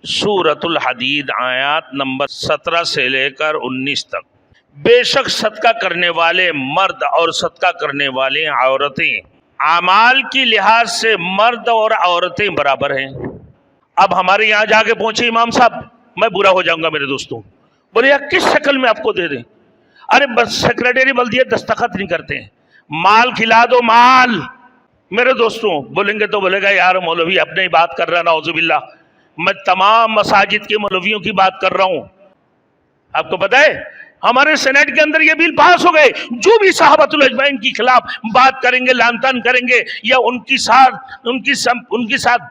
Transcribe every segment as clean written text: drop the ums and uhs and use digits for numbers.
سورۃ الحدید آیات نمبر 17 سے لے کر 19 تک۔ بے شک صدقہ کرنے والے مرد اور صدقہ کرنے والے عورتیں اعمال کی لحاظ سے مرد اور عورتیں برابر ہیں۔ اب ہمارے یہاں جا کے پہنچے امام صاحب، میں برا ہو جاؤں گا میرے دوستوں، بولے یار کس شکل میں آپ کو دے دیں؟ ارے بس سیکریٹری بلدیہ دستخط نہیں کرتے ہیں، مال کھلا دو مال۔ میرے دوستوں بولیں گے تو بولے گا یار مولوی اپنے ہی بات کر رہا ہے، نعوذ باللہ، میں تمام مساجد کے مولویوں کی بات کر رہا ہوں۔ آپ کو پتہ ہے ہمارے سینیٹ کے اندر یہ بل پاس ہو گئے، جو بھی صحابۃ الاجمعین کے خلاف بات کریں گے، لعن طعن کریں گے، یا ان کے ساتھ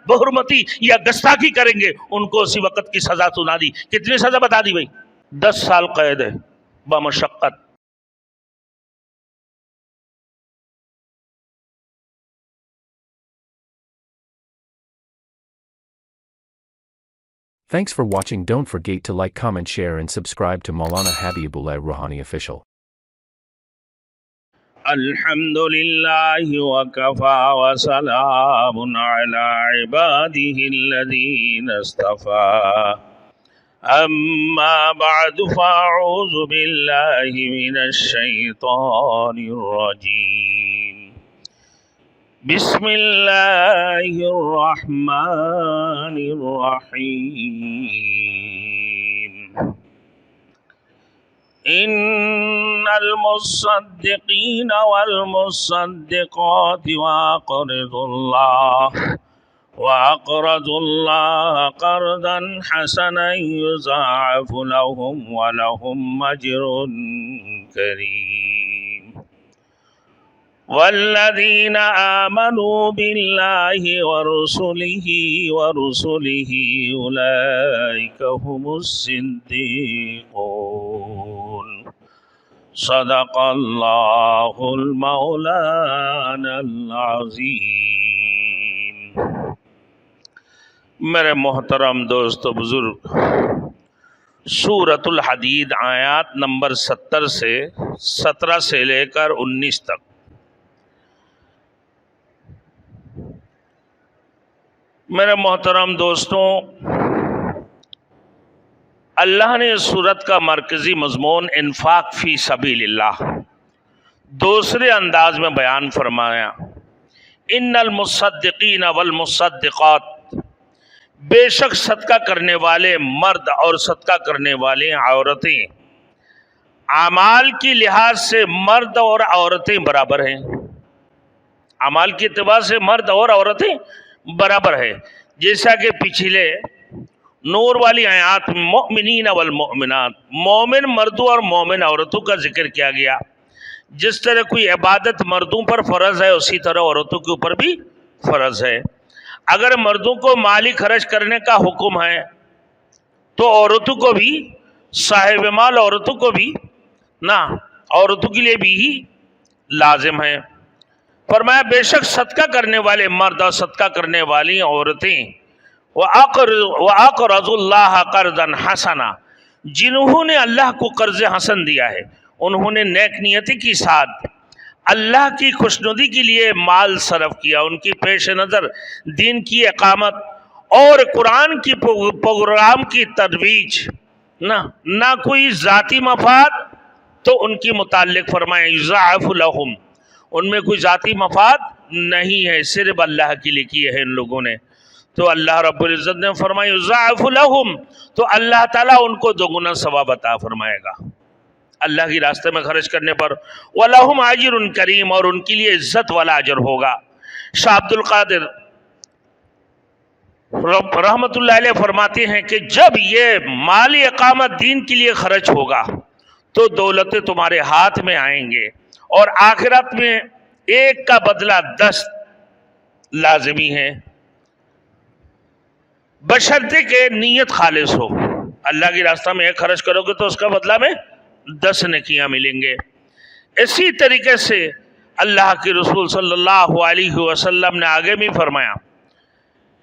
بحرمتی یا گستاخی کریں گے، ان کو اسی وقت کی سزا سنا دی۔ کتنی سزا بتا دی بھائی؟ 10 سال قید ہے بمشقت۔ Thanks for watching. Don't forget to like, comment, share and subscribe to Maulana Habibullah Rouhani Official. الحمدللہ وکفا وسلام علی عباده الذین اصطفى اما بعد فاعوذ باللہ من الشیطان الرجیم بسم اللہ الرحمن الرحیم ان المصدقین والمصدقات وأقرضوا الله قرضا حسنا يضاعف لهم ولهم أجر كريم والذين آمنوا بالله ورسله أولئك هم الصديقون صدق الله المولانا العظيم۔ میرے محترم دوست و بزرگ، سورۃ الحدید آیات نمبر 17 سے لے کر 19 تک۔ میرے محترم دوستوں، اللہ نے اس سورت کا مرکزی مضمون انفاق فی سبیل اللہ دوسرے انداز میں بیان فرمایا۔ ان المصدقین والمصدقات، بے شک صدقہ کرنے والے مرد اور صدقہ کرنے والے عورتیں اعمال کی لحاظ سے مرد اور عورتیں برابر ہیں۔ اعمال کے اعتبار سے مرد اور عورتیں برابر ہے، جیسا کہ پچھلے نور والی آیات مؤمنین والمؤمنات، مومن مردوں اور مومن عورتوں کا ذکر کیا گیا۔ جس طرح کوئی عبادت مردوں پر فرض ہے، اسی طرح عورتوں کے اوپر بھی فرض ہے۔ اگر مردوں کو مالی خرچ کرنے کا حکم ہے تو عورتوں کو بھی، صاحب مال عورتوں کو بھی عورتوں کے لیے بھی ہی لازم ہے۔ فرمایا بے شک صدقہ کرنے والے مرد اور صدقہ کرنے والی عورتیں وَأَقْرَضُوا اللَّهَ قَرْضًا حَسَنًا، جنہوں نے اللہ کو قرض حسن دیا ہے، انہوں نے نیک نیتی کے ساتھ اللہ کی خوشنودی کے لیے مال صرف کیا، ان کی پیش نظر دین کی اقامت اور قرآن کی پروگرام کی ترویج، نہ کوئی ذاتی مفاد، تو ان کی متعلق فرمایا یضاعف لہم، ان میں کوئی ذاتی مفاد نہیں ہے، صرف اللہ کے لیے کیے ہیں ان لوگوں نے، تو اللہ رب العزت نے فرمایا یضاعف لہم، تو اللہ تعالیٰ ان کو دوگنا ثواب عطا فرمائے گا اللہ کی راستے میں خرچ کرنے پر۔ وَلَهُمْ أَجْرٌ کریم، اور ان کے لیے عزت والا اجر ہوگا۔ شاہ عبد القادر رحمت اللہ علیہ فرماتے ہیں کہ جب یہ مالی اقامت دین کے لیے خرچ ہوگا تو دولتیں تمہارے ہاتھ میں آئیں گے، اور آخرت میں ایک کا بدلہ 10 لازمی ہے، بشرطے کہ نیت خالص ہو۔ اللہ کی راستہ میں ایک خرچ کرو گے تو اس کا بدلہ میں 10 نیکیاں ملیں گے۔ اسی طریقے سے اللہ کے رسول صلی اللہ علیہ وسلم نے آگے بھی فرمایا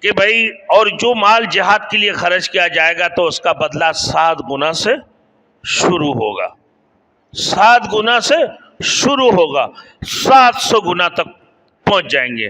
کہ بھائی اور جو مال جہاد کے لیے خرچ کیا جائے گا تو اس کا بدلہ 7 گنا سے شروع ہوگا، 7 گنا سے شروع ہوگا، 700 گنا تک پہنچ جائیں گے۔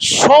100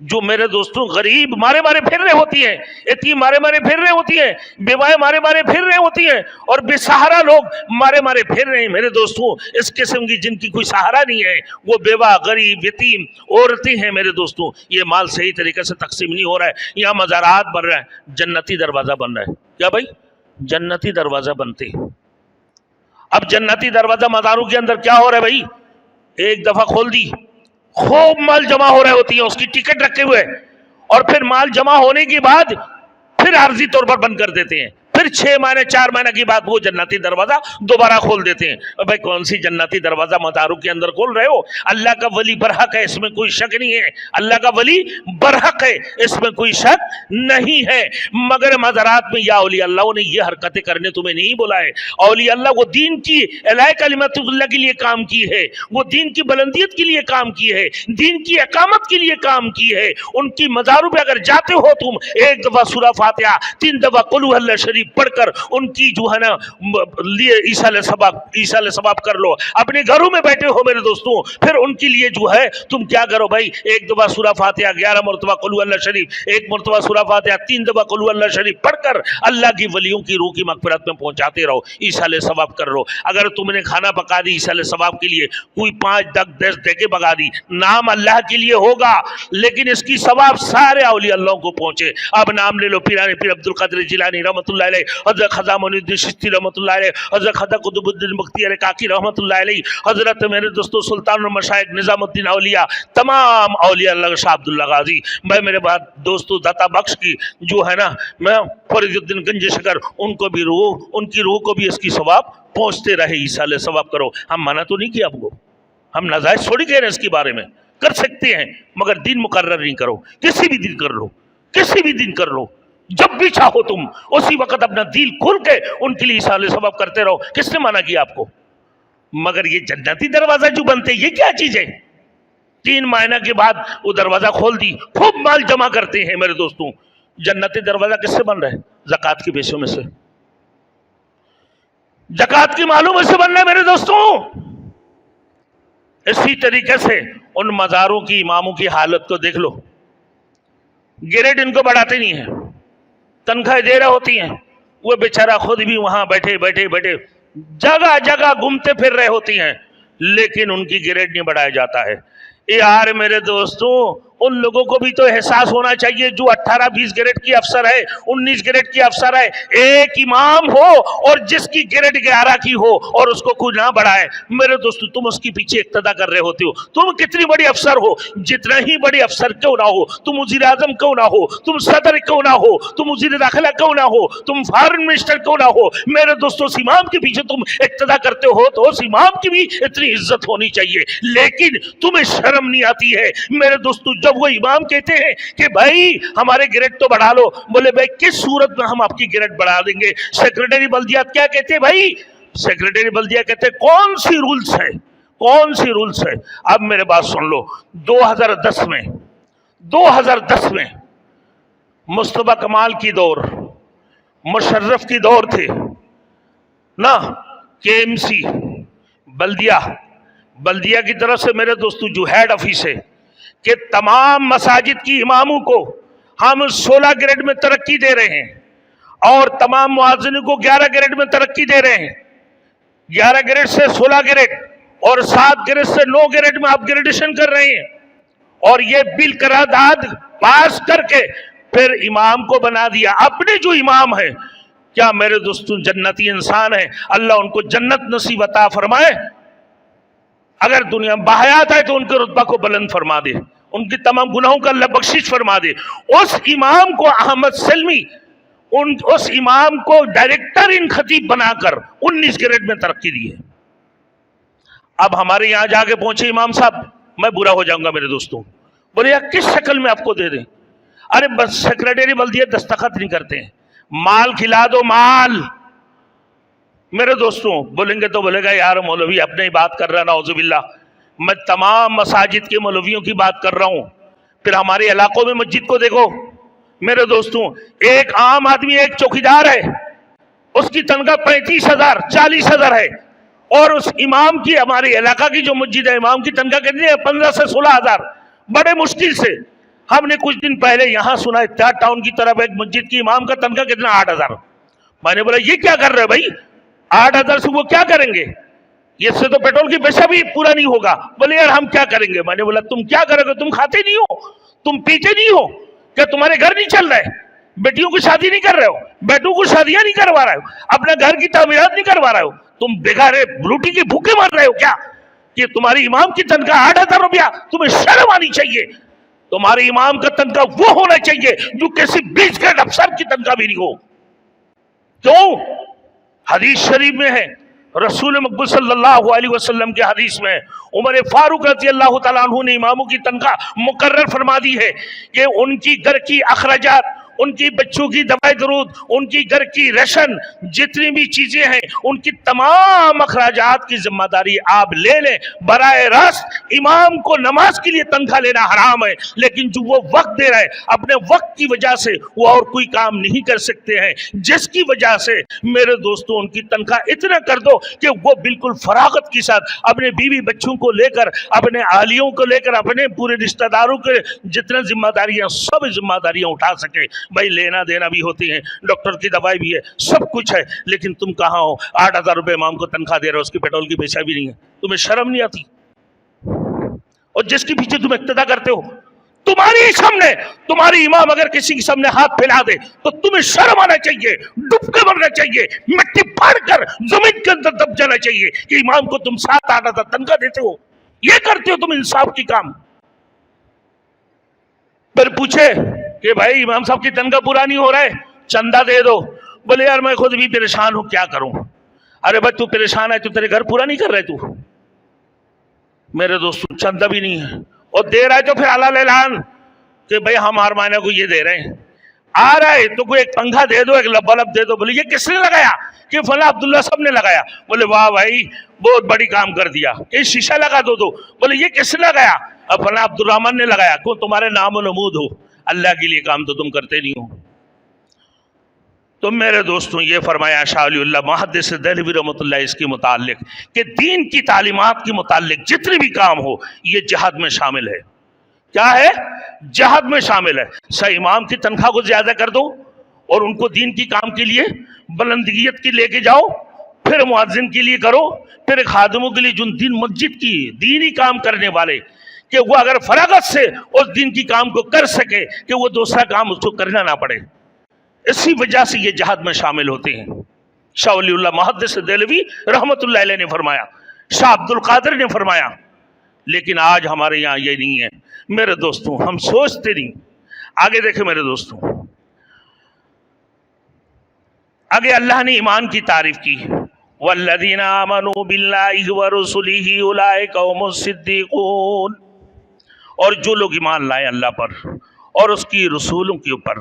جو میرے دوستوں غریب مارے مارے پھر رہے ہوتی ہیں، یتیم مارے مارے پھر رہے ہوتی ہیں، بیوائیں مارے مارے پھر رہے ہوتی ہیں، اور بے سہارا لوگ مارے مارے پھر رہے ہیں میرے دوستوں، اس قسم کی جن کی کوئی سہارا نہیں ہے، وہ بیوہ، غریب، یتیم عورتیں ہیں میرے دوستوں، یہ مال صحیح طریقے سے تقسیم نہیں ہو رہا ہے، یہاں مزارات بن رہا ہے، جنتی دروازہ بن رہا ہے. کیا بھائی؟ جنتی دروازہ بنتے. اب جنتی دروازہ مزاروں کے اندر کیا ہو رہا ہے بھائی؟ ایک دفعہ کھول دی، خوب مال جمع ہو رہے ہوتی ہیں، اس کی ٹکٹ رکھے ہوئے، اور پھر مال جمع ہونے کے بعد پھر عارضی طور پر بند کر دیتے ہیں، پھر 6 مہینے 4 مہینے کی بعد وہ جنتی دروازہ دوبارہ کھول دیتے ہیں. بھائی کون سی جنتی دروازہ مزاروں کے اندر کھول رہے ہو؟ اللہ کا ولی برحق ہے، اس میں کوئی شک نہیں ہے، اللہ کا ولی برحق ہے، اس میں کوئی شک نہیں ہے، مگر مزارات میں یا اولیاء اللہ نے یہ حرکتیں کرنے تمہیں نہیں بلائے. اولیاء اللہ وہ دین کی اعلاء کلمت اللہ کے لیے کام کی ہے، وہ دین کی بلندیت کے لیے کام کی ہے، دین کی اقامت کے لیے کام کی ہے. ان کی مزاروں پہ اگر جاتے ہو تم، ایک دفعہ سورہ فاتحہ، 3 دفعہ قل هو اللہ شریف پڑھ کر ان کی جو ہے نا لیے ایصال ثواب کر لو. اپنے گھروں میں بیٹھے ہو میرے دوستوں، پھر ان کے لیے جو ہے تم کیا کرو بھائی، ایک دفعہ سورہ فاتحہ 11 مرتبہ قل هو اللہ شریف، ایک مرتبہ سورہ فاتحہ 3 دفعہ قل هو اللہ شریف پڑھ کر اللہ کی ولیوں کی روح کی مغفرت میں پہنچاتے رہو، ایصال ثواب کر لو. اگر تم نے کھانا پکا دی ایصال ثواب کے لیے، کوئی 5 10 دے کے پکا دی، نام اللہ کے لیے ہوگا، لیکن اس کی ثواب سارے اولیاء اللہ کو پہنچے. اب نام لے لو، پیران پیر عبد القادر جیلانی رحمۃ اللہ علیہ، حضرت خواجہ معین الدین چشتی رحمۃ اللہ علیہ، حضرت خواجہ قطب الدین بختیار کاکی رحمۃ اللہ علیہ، حضرت میرے دوستو سلطان المشائخ نظام الدین اولیاء، تمام اولیاء اللہ، شاہ عبد اللہ غازی، میں میرے بعد دوستو داتا بخش کی جو ہے نا میں فرید الدین گنج شکر، ان کو بھی روح، ان کی روح کو بھی اس کی ثواب پہنچتے رہے. ایصال ثواب کرو. ہم منع تو نہیں کیا آپ کو، ہم ناجائز تھوڑی کہہ رہے ہیں، اس کے بارے میں کر سکتے ہیں، مگر دین مقرر نہیں کرو. کسی بھی دن کر لو، کسی بھی دن کر لو، جب بھی چاہو تم اسی وقت اپنا دل کھول کے ان کے لیے ایصال ثواب کرتے رہو. کس نے منع کیا آپ کو؟ مگر یہ جنتی دروازہ جو بنتے، یہ کیا چیز ہے؟ 3 مہینہ کے بعد وہ دروازہ کھول دی، خوب مال جمع کرتے ہیں میرے دوستوں. جنتی دروازہ کس سے بن رہا ہے؟ زکوٰۃ کے پیسوں میں سے، زکوٰۃ کی مالوں میں سے بن رہا ہے میرے دوستوں. اسی طریقے سے ان مزاروں کی اماموں کی حالت کو دیکھ لو، گریڈ ان کو بڑھاتے نہیں ہیں، تنخواہیں دے رہے ہوتی ہیں، وہ بیچارہ خود بھی وہاں بیٹھے بیٹھے بیٹھے جگہ جگہ گھومتے پھر رہے ہوتی ہیں، لیکن ان کی گریڈ نہیں بڑھایا جاتا ہے. یار میرے دوستوں، ان لوگوں کو بھی تو احساس ہونا چاہیے جو 18-20 گریڈ کی افسر ہے، 19 گریڈ کی افسر ہے. ایک امام ہو اور جس کی گریڈ 11 کی ہو اور اس کو کوئی نہ بڑھائے، میرے دوستو تم اس کی پیچھے اقتدا کر رہے ہوتے ہو. تم کتنی بڑی افسر ہو، جتنا ہی بڑی افسر کیوں نہ ہو، تم وزیر اعظم کیوں نہ ہو، تم صدر کیوں نہ ہو، تم وزیر داخلہ کیوں نہ ہو، تم فارن منسٹر کیوں نہ ہو، میرے دوستو اس امام کے پیچھے تم اقتدا کرتے ہو تو اس امام کی بھی اتنی عزت ہونی چاہیے. لیکن تمہیں شرم نہیں آتی ہے میرے دوستو جب وہ امام کہتے ہیں کہ بھائی ہمارے گریڈ تو بڑھا لو؟ بولے بھائی کس صورت میں ہم آپ کی گریڈ بڑھا دیں گے؟ سیکریٹری بلدیات کیا کہتے ہیں بھائی؟ سیکریٹری بلدیہ کہتے ہیں کون سی رولز ہے، کون سی رولز ہے؟ اب میرے بات سن لو، 2010 میں مصطفیٰ کمال کی دور، مشرف کی دور تھے نا، KMC بلدیہ کی طرف سے میرے دوستو جو ہیڈ آفس ہے کہ تمام مساجد کی اماموں کو ہم 16 گریڈ میں ترقی دے رہے ہیں اور تمام مؤذنوں کو 11 گریڈ میں ترقی دے رہے ہیں. 11 گریڈ سے 16 گریڈ اور 7 گریڈ سے 9 گریڈ میں اپ گریڈیشن کر رہے ہیں. اور یہ بل قرارداد پاس کر کے پھر امام کو بنا دیا. اپنے جو امام ہے کیا میرے دوستوں جنتی انسان ہے، اللہ ان کو جنت نصیب عطا فرمائے. اگر دنیا میں باحیات ہے تو ان کے رتبہ کو بلند فرما دے، ان کی تمام گناہوں کا اللہ بخشش فرما دے. اس امام کو احمد سلمی، اس امام کو ڈائریکٹر ان خطیب بنا کر 19 گریڈ میں ترقی دی ہے. اب ہمارے یہاں جا کے پہنچے امام صاحب، میں برا ہو جاؤں گا میرے دوستوں، بولے یار کس شکل میں آپ کو دے دیں؟ ارے بس سیکریٹری بلدیہ دستخط نہیں کرتے ہیں، مال کھلا دو مال. میرے دوستوں بولیں گے تو بولے گا یار مولوی اپنے ہی بات کر رہا، نعوذ باللہ. میں تمام مساجد کے مولویوں کی بات کر رہا ہوں. پھر ہمارے علاقوں میں مسجد کو دیکھو میرے دوستوں، ایک عام آدمی ایک چوکیدار ہے، اس کی تنخواہ 35,000 40,000 ہے، اور اس امام کی، ہمارے علاقہ کی جو مسجد ہے، امام کی تنخواہ کتنی ہے؟ 15 سے 16,000. بڑے مشکل سے ہم نے کچھ دن پہلے یہاں سنا اتحاد ٹاؤن کی طرف ایک مسجد کی امام کا تنخواہ کتنا 8,000. میں نے بولا یہ کیا کر رہے بھائی 8,000 سے وہ کیا کریں گے, اس سے تو پیٹرول کی پیسہ بھی پورا نہیں ہوگا. بولے یار ہم کیا کریں گے. میں نے بولا تم کیا کرو گے, تم کھاتے نہیں ہو, تم پیتے نہیں ہو, کیا تمہارے گھر نہیں چل رہے, بیٹیوں کی شادی نہیں کر رہے ہو, بیٹوں کو شادیاں نہیں کروا رہے ہو, اپنے گھر کی تعمیرات نہیں کروا رہے ہو, تم بےگارے روٹی کی بھوکے مر رہے ہو کیا کہ تمہاری امام کی تنخواہ 8,000 روپیہ. تمہیں شرم آنی چاہیے. تمہارے امام کا تنخواہ وہ ہونا چاہیے جو کسی 20 گریڈ افسر کی تنخواہ بھی نہیں ہو. کیوں؟ حدیث شریف میں ہے, رسول مقبول صلی اللہ علیہ وسلم کے حدیث میں عمر فاروق رضی اللہ تعالیٰ عنہ نے اماموں کی تنخواہ مقرر فرما دی ہے کہ ان کی گھر کی اخراجات, ان کی بچوں کی دوائی درود, ان کی گھر کی ریشن, جتنی بھی چیزیں ہیں ان کی تمام اخراجات کی ذمہ داری آپ لے لیں. براہ راست امام کو نماز کے لیے تنخواہ لینا حرام ہے, لیکن جو وہ وقت دے رہے اپنے وقت کی وجہ سے وہ اور کوئی کام نہیں کر سکتے ہیں, جس کی وجہ سے میرے دوستوں ان کی تنخواہ اتنا کر دو کہ وہ بالکل فراغت کے ساتھ اپنے بیوی بچوں کو لے کر, اپنے اہلیوں کو لے کر, اپنے پورے رشتہ داروں کے جتنے ذمہ داریاں سب ذمہ داریاں اٹھا سکے. بھائی لینا دینا بھی ہوتی ہیں, ڈاکٹر کی دوائی بھی ہے, سب کچھ ہے, لیکن تم کہاں ہو 8,000 روپے امام کو تنخواہ دے رہے ہو, اس کی پیٹرول کی پیسہ بھی نہیں ہے. تمہیں شرم نہیں آتی؟ اور جس کے پیچھے تم اقتدا کرتے ہو, تمہاری سامنے تمہاری امام اگر کسی کے سامنے ہاتھ پھیلا دے تو تمہیں شرم آنا چاہیے, ڈب کے مرنا چاہیے, مٹی پھاڑ کر زمین کے اندر دب جانا چاہیے کہ امام کو تم 7-8,000 تنخواہ دیتے ہو. یہ کرتے ہو تم انصاف کی کام. پھر پوچھے کہ بھائی امام صاحب کی تنخواہ پورا نہیں ہو رہا ہے, چندہ دے دو. بولے یار میں خود بھی پریشان ہوں, کیا کروں. ارے بھائی تو پریشان ہے تو تیرے گھر پورا نہیں کر رہے, تو میرے دوستوں چندہ بھی نہیں ہے اور دے رہا ہے تو پھر اعلیٰ اعلان کہ بھائی ہم ہر مہینے کو یہ دے رہے ہیں. آ رہا ہے تو کوئی ایک پنکھا دے دو, ایک بلب دے دو. بولے یہ کس نے لگایا؟ کہ فلاں عبداللہ صاحب نے لگایا. بولے واہ بھائی بہت بڑی کام کر دیا. کہ شیشہ لگا دو. بولے یہ کس نے لگایا؟ اب فلاں عبد الرحمن نے لگایا. کیوں؟ تمہارے نام و نمود ہو, اللہ کے لیے کام تو تم کرتے نہیں ہو. تو میرے دوستوں یہ فرمایا شاہ ولی اللہ محدث دہلوی رحمۃ اللہ اس کے متعلق کہ دین کی تعلیمات کے متعلق جتنے بھی کام ہو یہ جہاد میں شامل ہے. کیا ہے؟ جہاد میں شامل ہے. صحیح امام کی تنخواہ کو زیادہ کر دو اور ان کو دین کی کام کے لیے بلندگیت کی لے کے جاؤ, پھر مؤذن کے لیے کرو, پھر خادموں کے لیے جو دین مسجد کی دینی کام کرنے والے کہ وہ اگر فراغت سے اس دین کی کام کو کر سکے کہ وہ دوسرا کام اس کو کرنا نہ پڑے. اسی وجہ سے یہ جہاد میں شامل ہوتے ہیں. شاہ ولی اللہ محدث دہلوی رحمت اللہ علیہ نے فرمایا, شاہ عبد القادر نے فرمایا. لیکن آج ہمارے یہاں یہ نہیں ہے میرے دوستوں, ہم سوچتے نہیں. آگے دیکھیں میرے دوستوں, آگے اللہ نے ایمان کی تعریف کی. والذین آمنوا باللہ ورسلہ اولئک هم الصدیقون, اور جو لوگ ایمان لائے اللہ پر اور اس کی رسولوں کے اوپر,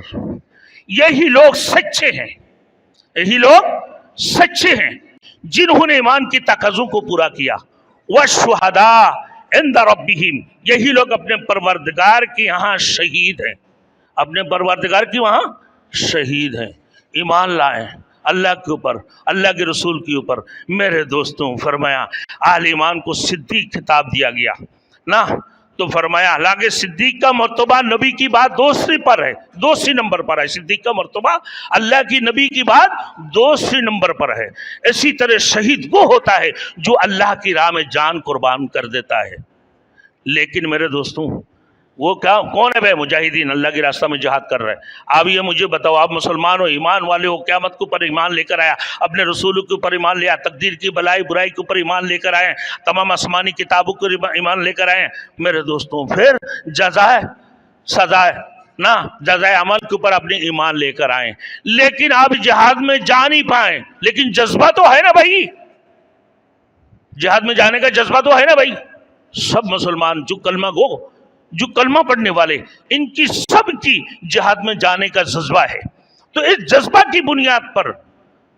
یہی لوگ سچے ہیں. یہی لوگ سچے ہیں جنہوں نے ایمان کی تقاضوں کو پورا کیا. والشہداء عند ربہم, یہی لوگ اپنے پروردگار کے یہاں شہید ہیں. اپنے پروردگار کی وہاں شہید ہیں. ایمان لائے اللہ کے اوپر, اللہ کے رسول کے اوپر. میرے دوستوں فرمایا اہل ایمان کو صدیق خطاب دیا گیا نا, تو فرمایا حالانکہ صدیق کا مرتبہ نبی کی بات دوسری پر ہے, دوسری نمبر پر ہے. صدیق کا مرتبہ اللہ کی نبی کی بات دوسری نمبر پر ہے. اسی طرح شہید وہ ہوتا ہے جو اللہ کی راہ میں جان قربان کر دیتا ہے. لیکن میرے دوستوں وہ کون ہے بھائی؟ مجاہدین, اللہ کے راستہ میں جہاد کر رہے ہیں. اب یہ مجھے بتاؤ, آپ مسلمان ہو, ایمان والے ہو, قیامت کے اوپر ایمان لے کر آیا, اپنے رسولوں کے اوپر ایمان لے آیا, تقدیر کی بلائی برائی کے اوپر ایمان لے کر آئے, تمام آسمانی کتابوں کو ایمان لے کر آئے. میرے دوستوں پھر جزائے سزائے نا, جزائے عمل کے اوپر اپنے ایمان لے کر آئیں, لیکن آپ جہاد میں جا نہیں پائیں. لیکن جذبہ تو ہے نا بھائی, جہاد میں جانے کا جذبہ تو ہے نا بھائی. سب مسلمان جو کلمہ گو, جو کلمہ پڑھنے والے, ان کی سب کی جہاد میں جانے کا جذبہ ہے. تو اس جذبہ کی بنیاد پر,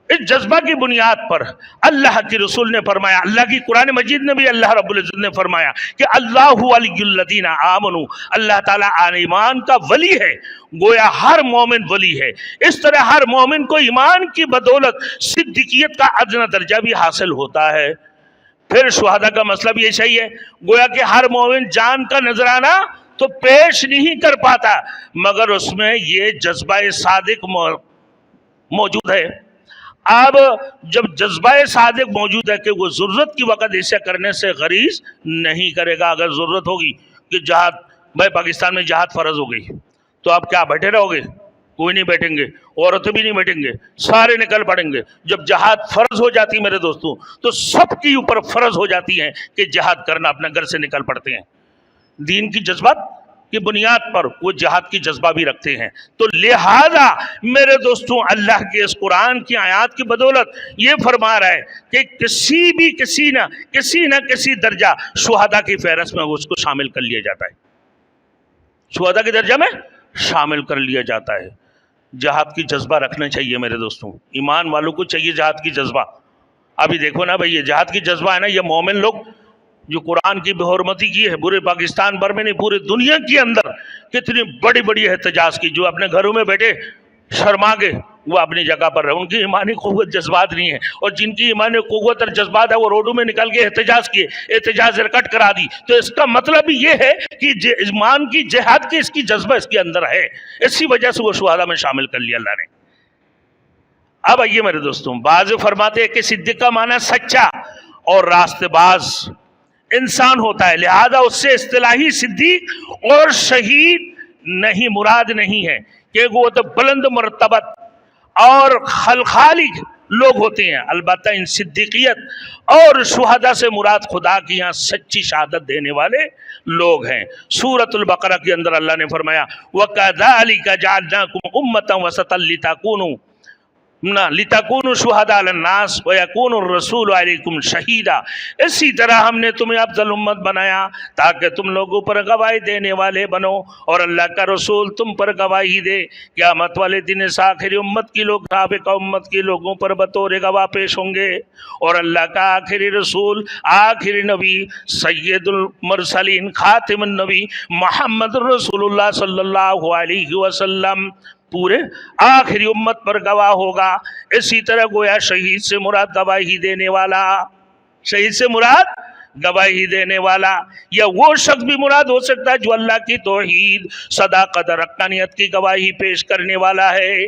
اس جذبہ کی بنیاد پر اللہ کے رسول نے فرمایا, اللہ کی قرآن مجید نے بھی اللہ رب العزت نے فرمایا کہ اللہ ولی الذین آمنوا, اللہ تعالیٰ ایمان کا ولی ہے. گویا ہر مومن ولی ہے. اس طرح ہر مومن کو ایمان کی بدولت صدیقیت کا ادنی درجہ بھی حاصل ہوتا ہے. پھر شہداء کا مسئلہ بھی ایسا ہی ہے. گویا کہ ہر مومن جان کا نذرانہ تو پیش نہیں کر پاتا، مگر اس میں یہ جذبہ صادق موجود ہے۔ اب جب جذبہ صادق موجود ہے کہ وہ ضرورت کی وقت ایسا کرنے سے غریض نہیں کرے گا۔ اگر ضرورت ہوگی کہ جہاد، بھائی پاکستان میں جہاد فرض ہو گئی، تو آپ کیا بیٹھے رہو گے؟ کوئی نہیں بیٹھیں گے، عورتیں بھی نہیں بیٹھیں گے، سارے نکل پڑیں گے۔ جب جہاد فرض ہو جاتی میرے دوستوں، تو سب کے اوپر فرض ہو جاتی ہے کہ جہاد کرنا، اپنے گھر سے نکل پڑتے ہیں۔ دین کی جذبات کی بنیاد پر وہ جہاد کی جذبہ بھی رکھتے ہیں۔ تو لہذا میرے دوستوں، اللہ کے اس قرآن کی آیات کی بدولت یہ فرما رہا ہے کہ کسی نہ کسی درجہ شہداء کی فہرست میں اس کو شامل کر لیا جاتا ہے، شہداء کے درجہ میں شامل کر لیا جاتا ہے۔ جہاد کی جذبہ رکھنا چاہیے میرے دوستوں، ایمان والوں کو چاہیے جہاد کی جذبہ۔ ابھی دیکھو نا بھائی، یہ جہاد کی جذبہ ہے نا، یہ مومن لوگ جو قرآن کی بے حرمتی کی ہے، پورے پاکستان بھر میں نہیں، پورے دنیا کے اندر کتنی بڑی بڑی احتجاج کی، جو اپنے گھروں میں بیٹھے شرما گے وہ اپنی جگہ پر رہے، ان کی ایمانی قوت جذبات نہیں ہے، اور جن کی ایمانی قوت اور جذبات ہے وہ روڈوں میں نکل کے احتجاج کیے، احتجاج ریکارڈ کرا دی۔ تو اس کا مطلب یہ ہے کہ ایمان کی، جہاد کی اس کی جذبہ اس کے اندر ہے، اسی وجہ سے وہ شہداء میں شامل کر لیا اللہ نے۔ اب آئیے میرے دوستوں، بعض فرماتے ہیں کہ صدیق کا معنی سچا اور راست باز انسان ہوتا ہے، لہذا اس سے اصطلاحی صدیق اور شہید نہیں مراد نہیں ہے، کہ وہ تو بلند مرتبت اور خالق لوگ ہوتے ہیں۔ البتہ ان صدیقیت اور شہداء سے مراد خدا کی یہاں سچی شہادت دینے والے لوگ ہیں۔ سورۃ البقرہ کے اندر اللہ نے فرمایا وَكَذَلِكَ جَعَلْنَاكُمْ أُمَّةً وَسَطًا لِتَكُونُوا شُهَدَاءَ عَلَى النَّاسِ وَيَكُونَ الرَّسُولُ عَلَيْكُمْ شَهِيدًا۔ اسی طرح ہم نے تمہیں افضل امت بنایا تاکہ تم لوگوں پر گواہی دینے والے بنو، اور اللہ کا رسول تم پر گواہی دے۔ قیامت والے دن اس آخری امت کی لوگ سابقہ امت کے لوگوں پر بطور گواہ پیش ہوں گے، اور اللہ کا آخری رسول، آخری نبی، سید المرسلین، خاتم النبی محمد رسول اللہ صلی اللہ علیہ وسلم پورے آخری امت پر گواہ ہوگا۔ اسی طرح گویا شہید سے مراد گواہی دینے والا، شہید سے مراد گواہی دینے والا، یا وہ شخص بھی مراد ہو سکتا ہے جو اللہ کی توحید، صداقت اور حقانیت کی گواہی پیش کرنے والا ہے۔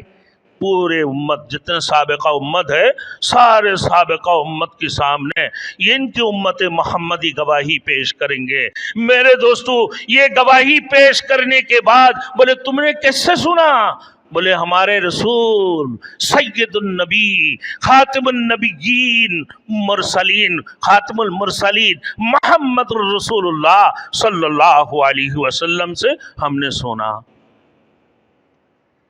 پورے امت جتنے سابقہ امت ہے، سارے سابقہ امت کے سامنے یہ ان کی امت محمدی گواہی پیش کریں گے۔ میرے دوستو، یہ گواہی پیش کرنے کے بعد بولے تم نے کیسے سنا؟ بولے ہمارے رسول سید النبی، خاتم النبیین، مرسلین، خاتم المرسلین محمد رسول اللہ صلی اللہ علیہ وسلم سے ہم نے سنا،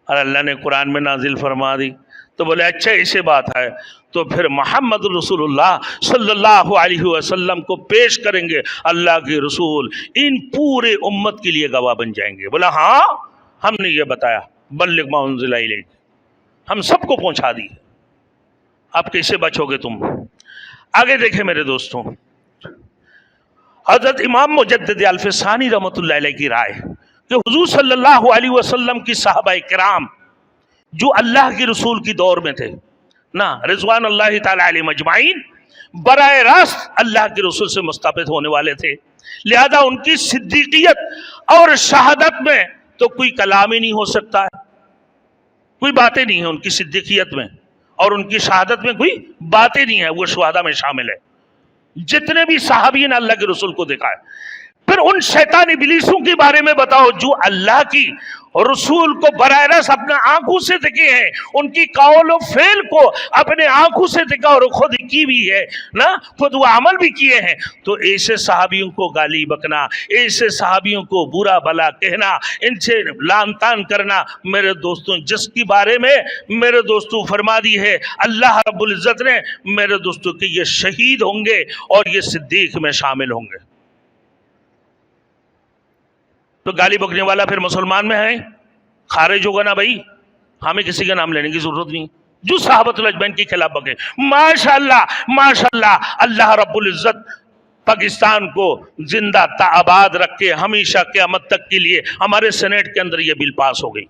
اور اللہ نے قرآن میں نازل فرما دی۔ تو بولے اچھا ایسے بات ہے، تو پھر محمد رسول اللہ صلی اللہ علیہ وسلم کو پیش کریں گے اللہ کے رسول، ان پورے امت کے لیے گواہ بن جائیں گے۔ بولا ہاں ہم نے یہ بتایا، بلغ ما انزل الیک، ہم سب کو پہنچا دی، اب کیسے بچو گے تم؟ آگے دیکھیں میرے دوستوں، حضرت امام مجدد الفسانی رحمۃ اللہ علیہ کی رائے کہ حضور صلی اللہ علیہ وسلم کی صحابہ کرام جو اللہ کے رسول کی دور میں تھے نا، رضوان اللہ تعالی علیہ مجمعین، براہ راست اللہ کے رسول سے مستفید ہونے والے تھے، لہذا ان کی صدیقیت اور شہادت میں تو کوئی کلام ہی نہیں ہو سکتا ہے، کوئی باتیں نہیں ہیں ان کی صدیقیت میں، اور ان کی شہادت میں کوئی باتیں نہیں ہیں، وہ شہداء میں شامل ہے۔ جتنے بھی صحابی نے اللہ کے رسول کو دیکھا ہے، پھر ان شیطان ابلیسوں کے بارے میں بتاؤ جو اللہ کی رسول کو براہ راست اپنے آنکھوں سے دیکھے ہیں، ان کی قول و فعل کو اپنے آنکھوں سے دیکھا اور خود کی بھی ہے نا، خود وہ عمل بھی کیے ہیں۔ تو ایسے صحابیوں کو گالی بکنا، ایسے صحابیوں کو برا بلا کہنا، ان سے لعن طعن کرنا، میرے دوستوں جس کے بارے میں میرے دوستوں فرما دی ہے اللہ رب العزت نے میرے دوستوں کہ یہ شہید ہوں گے اور یہ صدیق میں شامل ہوں گے، تو گالی بکنے والا پھر مسلمان میں ہے، خارج ہوگا نا بھائی، ہمیں کسی کا نام لینے کی ضرورت نہیں۔ جو صحابۃ الاجمعین کے خلاف بکے، ماشاءاللہ ماشاءاللہ، اللہ رب العزت پاکستان کو زندہ تا آباد رکھے، ہمیشہ قیامت تک کے لیے۔ ہمارے سینیٹ کے اندر یہ بل پاس ہو گئی،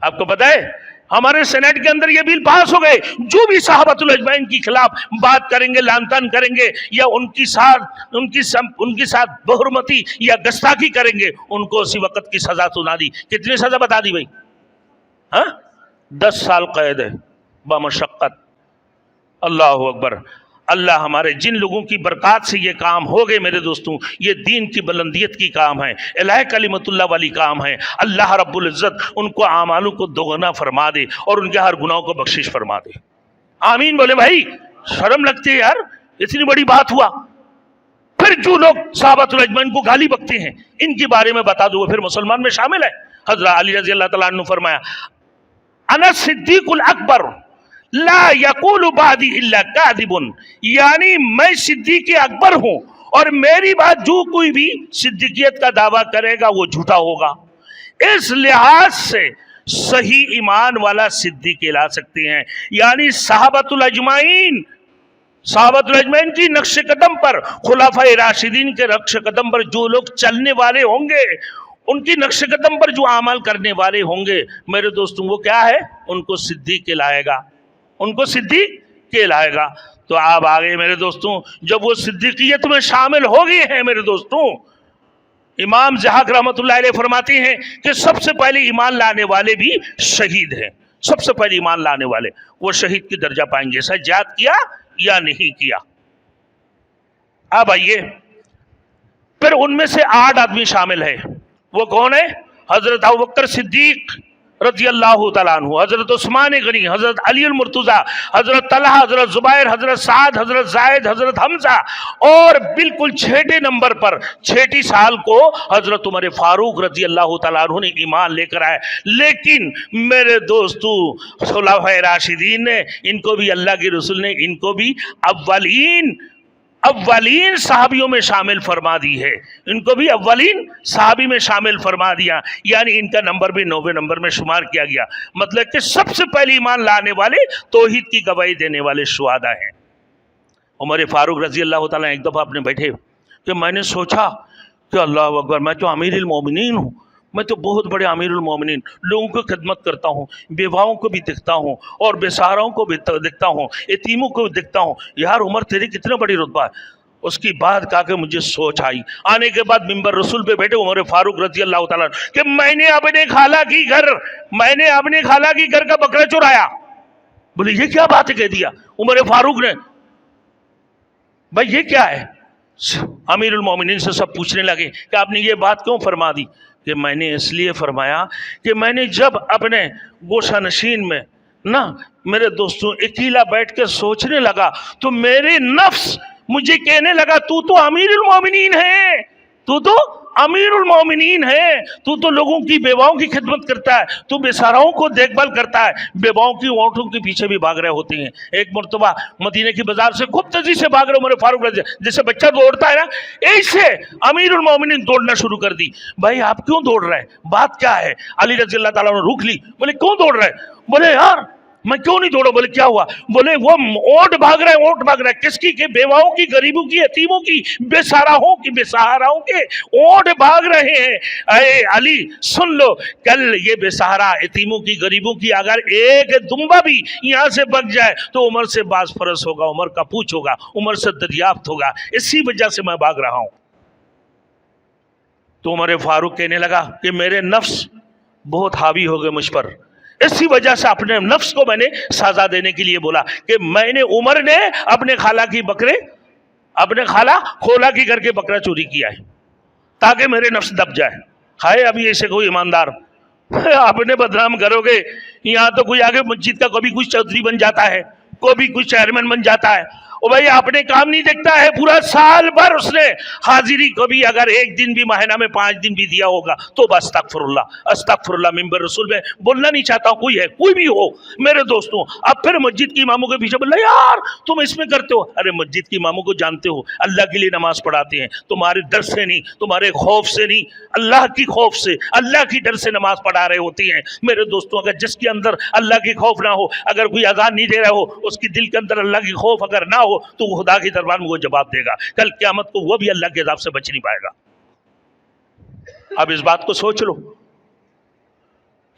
آپ کو پتہ ہے ہمارے سینٹ کے اندر یہ بل پاس ہو گئے، جو بھی صحابۃ اجمعین کے خلاف بات کریں گے، لعن طعن کریں گے، یا ان کے ساتھ بحرمتی یا گستاخی کریں گے، ان کو اسی وقت کی سزا سنا دی۔ کتنی سزا بتا دی بھائی؟ 10 سال قید ہے بمشقت۔ اللہ اکبر۔ اللہ ہمارے جن لوگوں کی برکات سے یہ کام ہو گئے میرے دوستوں، یہ دین کی بلندیت کی کام ہے، الہ کلمت اللہ والی کام ہے، اللہ رب العزت ان کو اعمالوں کو دوگنا فرما دے اور ان کے ہر گناہوں کو بخشش فرما دے۔ آمین بولے بھائی، شرم لگتی ہے یار، اتنی بڑی بات ہوا۔ پھر جو لوگ صحابۃ الاجمعین کو گالی بکتے ہیں، ان کے بارے میں بتا دوں، پھر مسلمان میں شامل ہے۔ حضرت علی رضی اللہ تعالیٰ عنہ نے فرمایا، انا صدیق الاکبر لا یقول بعدی الا کاذب، یعنی میں صدیق اکبر ہوں اور میری بات جو کوئی بھی صدیقیت کا دعویٰ کرے گا وہ جھوٹا ہوگا۔ اس لحاظ سے صحیح ایمان والا صدیق کہلا سکتے ہیں، یعنی صحابۃ الاجمعین کی نقش قدم پر، خلفائے راشدین کے نقش قدم پر جو لوگ چلنے والے ہوں گے، ان کی نقش قدم پر جو عمل کرنے والے ہوں گے میرے دوستوں، وہ کیا ہے؟ ان کو صدیق کہلائے گا، ان کو صدیق کہلائے گا۔ تو آپ آگے میرے دوستوں، جب وہ صدیقیت میں شامل ہو گئے ہیں میرے دوستوں، امام ضحاک رحمۃ اللہ علیہ فرماتے ہیں کہ سب سے پہلے ایمان لانے والے بھی شہید ہیں، سب سے پہلے ایمان لانے والے وہ شہید کی درجہ پائیں گے، سجاد کیا یا نہیں کیا۔ اب آئیے، پھر ان میں سے 8 آدمی شامل ہے، وہ کون ہے؟ حضرت ابوبکر صدیق رضی اللہ تعالیٰ عنہ، حضرت عثمان غنی، حضرت علی المرتضیٰ، حضرت طلحہ، حضرت زبیر، حضرت سعد، حضرت زید، حضرت حمزہ، اور بالکل 6 نمبر پر 6 سال کو حضرت عمر فاروق رضی اللہ تعالیٰ عنہ نے ایمان لے کر آئے۔ لیکن میرے دوستو، خلفائے راشدین نے ان کو بھی، اللہ کے رسول نے ان کو بھی اولین صحابیوں میں شامل فرما دی ہے، ان کو بھی اولین صحابی میں شامل فرما دیا، یعنی ان کا نمبر بھی 9ویں نمبر میں شمار کیا گیا۔ مطلب کہ سب سے پہلی ایمان لانے والے، توحید کی گواہی دینے والے شہداء ہیں۔ عمر فاروق رضی اللہ تعالیٰ ایک دفعہ اپنے بیٹھے کہ میں نے سوچا کہ اللہ اکبر، میں تو امیر المومنین ہوں، میں تو بہت بڑے امیر المومنین، لوگوں کو خدمت کرتا ہوں، بیواؤں کو بھی دیکھتا ہوں اور بے سہاراؤں کو بھی دیکھتا ہوں، یتیموں کو بھی دیکھتا ہوں، یار عمر تیری کتنا بڑی رتبہ ہے۔ اس کی بات کہا کہ مجھے سوچ آئی۔ آنے کے بعد منبر رسول پہ بیٹھے عمر فاروق رضی اللہ تعالیٰ کہ میں نے اپنے خالہ کی گھر کا بکرا چرایا۔ بولے یہ کیا بات کہہ دیا عمر فاروق نے، بھائی یہ کیا ہے؟ امیر المومنین سے سب پوچھنے لگے کہ آپ نے یہ بات کیوں فرما دی؟ کہ میں نے اس لیے فرمایا کہ میں نے جب اپنے گوشہ نشین میں میرے دوستوں اکیلا بیٹھ کے سوچنے لگا تو میرے نفس مجھے کہنے لگا تو امیر المومنین ہے، تو امیر المومنین ہے، تو لوگوں کی بیواؤں کی خدمت کرتا ہے، تو بے سہاراؤں کو دیکھ بھال کرتا ہے، بیواؤں کی اونٹوں کے پیچھے بھی بھاگ رہے ہوتے ہیں۔ ایک مرتبہ مدینے کی بازار سے خوب تیزی سے بھاگ رہے عمر فاروق رضی، جیسے بچہ دوڑتا ہے نا، ایسے امیر المومنین دوڑنا شروع کر دی۔ بھائی آپ کیوں دوڑ رہے ہیں؟ بات کیا ہے؟ علی رضی اللہ تعالیٰ نے روک لی، بولے کیوں دوڑ رہے ہیں؟ بولے یار میں کیوں نہیں دوڑا؟ بولے کیا ہوا؟ بولے وہ اونٹ بھاگ رہا ہے، کس کی؟ کہ بیواؤں کی، غریبوں کی، یتیموں کی، بے سہاراؤں کے اونٹ بھاگ رہے ہیں۔ اے علی سن لو، کل یہ بے سہارا، یتیموں کی، غریبوں کی اگر ایک دمبا بھی یہاں سے بگ جائے تو عمر سے باز فرض ہوگا، عمر کا پوچھ ہوگا، عمر سے دریافت ہوگا، اسی وجہ سے میں بھاگ رہا ہوں۔ تو عمر فاروق کہنے لگا کہ میرے نفس بہت حاوی ہو گئے مجھ پر، اسی وجہ سے اپنے نفس کو میں نے سزا دینے کے لیے بولا کہ عمر نے اپنے خالہ خولا کی گھر کے بکرا چوری کیا ہے تاکہ میرے نفس دب جائے۔ ہائے ابھی ایسے کوئی ایماندار اپنے بدنام کرو گے، یہاں تو کوئی آگے مسجد کا کبھی کچھ چودھری بن جاتا ہے، کبھی کچھ چیئرمین بن جاتا ہے، اور بھائی اپنے کام نہیں دیکھتا ہے، پورا سال بھر اس نے حاضری کبھی اگر ایک دن بھی، مہینہ میں 5 دن بھی دیا ہوگا تو استغفر اللہ منبر رسول میں بولنا نہیں چاہتا ہوں، کوئی بھی ہو میرے دوستوں۔ اب پھر مسجد کی اماموں کے پیچھے بول رہا یار تم اس میں کرتے ہو، ارے مسجد کی اماموں کو جانتے ہو اللہ کے لیے نماز پڑھاتے ہیں، تمہارے ڈر سے نہیں، تمہارے خوف سے نہیں، اللہ کی خوف سے، اللہ کی ڈر سے نماز پڑھا رہے ہوتے ہیں میرے دوستوں۔ اگر جس کے اندر اللہ کی خوف نہ ہو، اگر کوئی اذان نہیں دے رہا ہو، اس کی دل کے اندر اللہ کی خوف اگر نہ ہو تو وہ خدا کی دربار میں وہ جواب دے گا، کل قیامت کو وہ بھی اللہ کے عذاب سے بچ نہیں پائے گا۔ اب اس بات کو سوچ لو